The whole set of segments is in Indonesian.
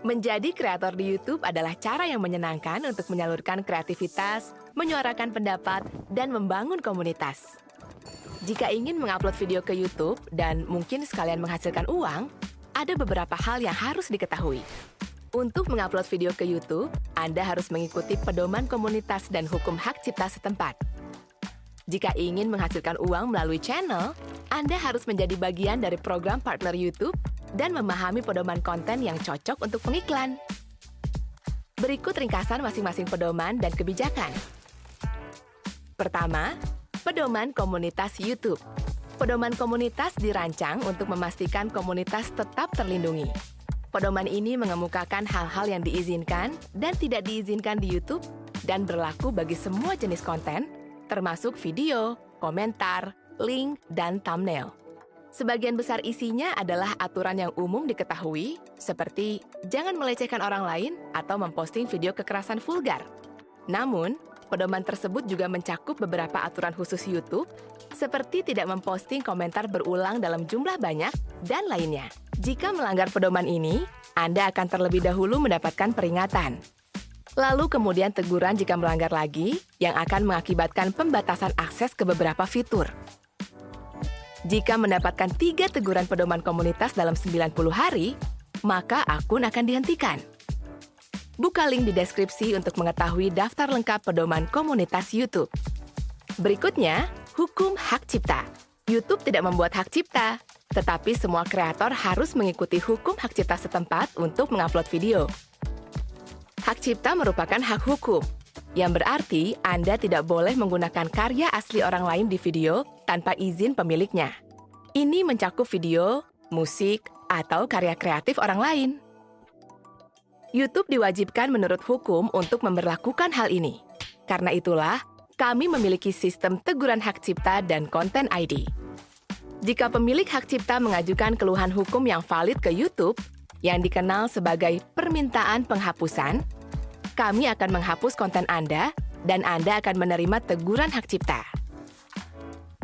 Menjadi kreator di YouTube adalah cara yang menyenangkan untuk menyalurkan kreativitas, menyuarakan pendapat, dan membangun komunitas. Jika ingin mengupload video ke YouTube dan mungkin sekalian menghasilkan uang, ada beberapa hal yang harus diketahui. Untuk mengupload video ke YouTube, Anda harus mengikuti pedoman komunitas dan hukum hak cipta setempat. Jika ingin menghasilkan uang melalui channel, Anda harus menjadi bagian dari program partner YouTube dan memahami pedoman konten yang cocok untuk pengiklan. Berikut ringkasan masing-masing pedoman dan kebijakan. Pertama, pedoman komunitas YouTube. Pedoman komunitas dirancang untuk memastikan komunitas tetap terlindungi. Pedoman ini mengemukakan hal-hal yang diizinkan dan tidak diizinkan di YouTube dan berlaku bagi semua jenis konten, termasuk video, komentar, link, dan thumbnail. Sebagian besar isinya adalah aturan yang umum diketahui, seperti jangan melecehkan orang lain atau memposting video kekerasan vulgar. Namun, pedoman tersebut juga mencakup beberapa aturan khusus YouTube, seperti tidak memposting komentar berulang dalam jumlah banyak, dan lainnya. Jika melanggar pedoman ini, Anda akan terlebih dahulu mendapatkan peringatan. Lalu kemudian teguran jika melanggar lagi, yang akan mengakibatkan pembatasan akses ke beberapa fitur. Jika mendapatkan 3 teguran pedoman komunitas dalam 90 hari, maka akun akan dihentikan. Buka link di deskripsi untuk mengetahui daftar lengkap pedoman komunitas YouTube. Berikutnya, hukum hak cipta. YouTube tidak membuat hak cipta, tetapi semua kreator harus mengikuti hukum hak cipta setempat untuk mengupload video. Hak cipta merupakan hak hukum, yang berarti Anda tidak boleh menggunakan karya asli orang lain di video tanpa izin pemiliknya. Ini mencakup video, musik, atau karya kreatif orang lain. YouTube diwajibkan menurut hukum untuk memberlakukan hal ini. Karena itulah, kami memiliki sistem teguran hak cipta dan konten ID. Jika pemilik hak cipta mengajukan keluhan hukum yang valid ke YouTube, yang dikenal sebagai permintaan penghapusan, kami akan menghapus konten Anda dan Anda akan menerima teguran hak cipta.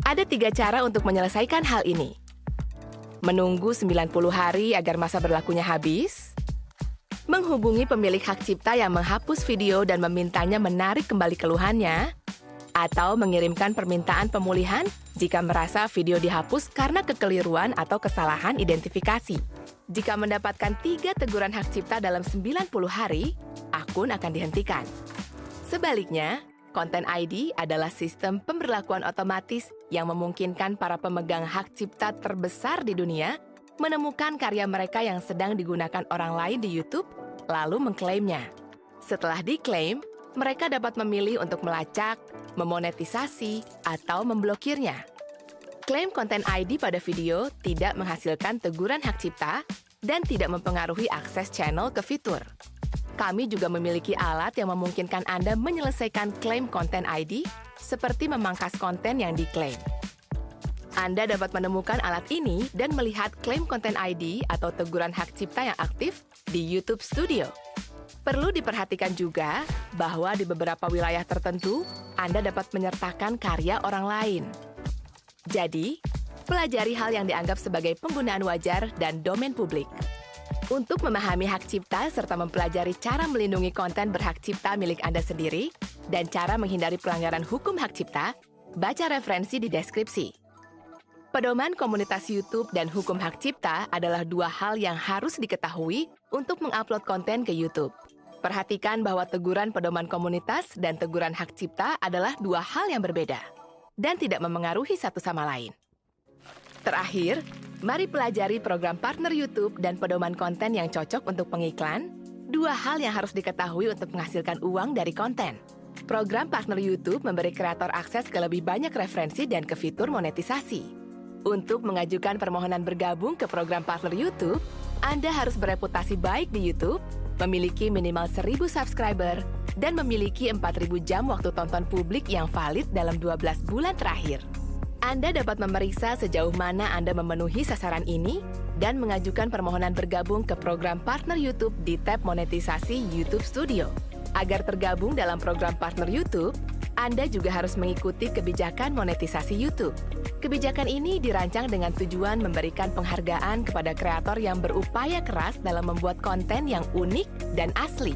Ada 3 cara untuk menyelesaikan hal ini. Menunggu 90 hari agar masa berlakunya habis, menghubungi pemilik hak cipta yang menghapus video dan memintanya menarik kembali keluhannya, atau mengirimkan permintaan pemulihan jika merasa video dihapus karena kekeliruan atau kesalahan identifikasi. Jika mendapatkan 3 teguran hak cipta dalam 90 hari, akun akan dihentikan. Sebaliknya, Konten ID adalah sistem pemberlakuan otomatis yang memungkinkan para pemegang hak cipta terbesar di dunia menemukan karya mereka yang sedang digunakan orang lain di YouTube, lalu mengklaimnya. Setelah diklaim, mereka dapat memilih untuk melacak, memonetisasi, atau memblokirnya. Klaim konten ID pada video tidak menghasilkan teguran hak cipta dan tidak mempengaruhi akses channel ke fitur. Kami juga memiliki alat yang memungkinkan Anda menyelesaikan klaim konten ID seperti memangkas konten yang diklaim. Anda dapat menemukan alat ini dan melihat klaim konten ID atau teguran hak cipta yang aktif di YouTube Studio. Perlu diperhatikan juga bahwa di beberapa wilayah tertentu, Anda dapat menyertakan karya orang lain. Jadi, pelajari hal yang dianggap sebagai penggunaan wajar dan domain publik. Untuk memahami hak cipta serta mempelajari cara melindungi konten berhak cipta milik Anda sendiri dan cara menghindari pelanggaran hukum hak cipta, baca referensi di deskripsi. Pedoman komunitas YouTube dan hukum hak cipta adalah 2 hal yang harus diketahui untuk mengupload konten ke YouTube. Perhatikan bahwa teguran pedoman komunitas dan teguran hak cipta adalah 2 hal yang berbeda dan tidak memengaruhi satu sama lain. Terakhir, mari pelajari program partner YouTube dan pedoman konten yang cocok untuk pengiklan, 2 hal yang harus diketahui untuk menghasilkan uang dari konten. Program partner YouTube memberi kreator akses ke lebih banyak referensi dan ke fitur monetisasi. Untuk mengajukan permohonan bergabung ke program partner YouTube, Anda harus bereputasi baik di YouTube, memiliki minimal 1.000 subscriber, dan memiliki 4.000 jam waktu tonton publik yang valid dalam 12 bulan terakhir. Anda dapat memeriksa sejauh mana Anda memenuhi sasaran ini dan mengajukan permohonan bergabung ke program partner YouTube di tab monetisasi YouTube Studio. Agar tergabung dalam program partner YouTube, Anda juga harus mengikuti kebijakan monetisasi YouTube. Kebijakan ini dirancang dengan tujuan memberikan penghargaan kepada kreator yang berupaya keras dalam membuat konten yang unik dan asli.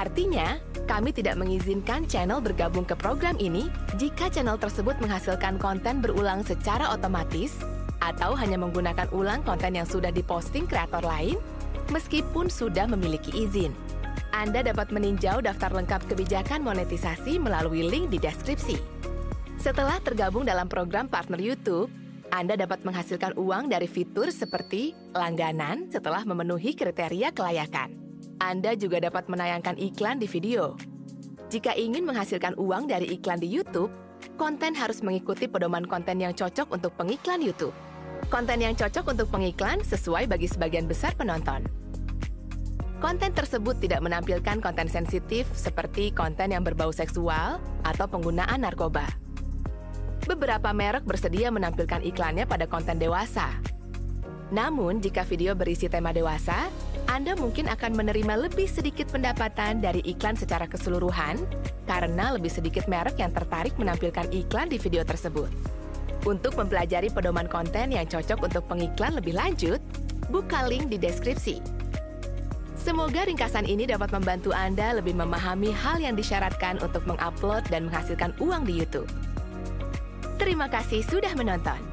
Artinya, kami tidak mengizinkan channel bergabung ke program ini jika channel tersebut menghasilkan konten berulang secara otomatis atau hanya menggunakan ulang konten yang sudah diposting kreator lain, meskipun sudah memiliki izin. Anda dapat meninjau daftar lengkap kebijakan monetisasi melalui link di deskripsi. Setelah tergabung dalam program partner YouTube, Anda dapat menghasilkan uang dari fitur seperti langganan setelah memenuhi kriteria kelayakan. Anda juga dapat menayangkan iklan di video. Jika ingin menghasilkan uang dari iklan di YouTube, konten harus mengikuti pedoman konten yang cocok untuk pengiklan YouTube. Konten yang cocok untuk pengiklan sesuai bagi sebagian besar penonton. Konten tersebut tidak menampilkan konten sensitif seperti konten yang berbau seksual atau penggunaan narkoba. Beberapa merek bersedia menampilkan iklannya pada konten dewasa. Namun, jika video berisi tema dewasa, Anda mungkin akan menerima lebih sedikit pendapatan dari iklan secara keseluruhan karena lebih sedikit merek yang tertarik menampilkan iklan di video tersebut. Untuk mempelajari pedoman konten yang cocok untuk pengiklan lebih lanjut, buka link di deskripsi. Semoga ringkasan ini dapat membantu Anda lebih memahami hal yang disyaratkan untuk mengupload dan menghasilkan uang di YouTube. Terima kasih sudah menonton.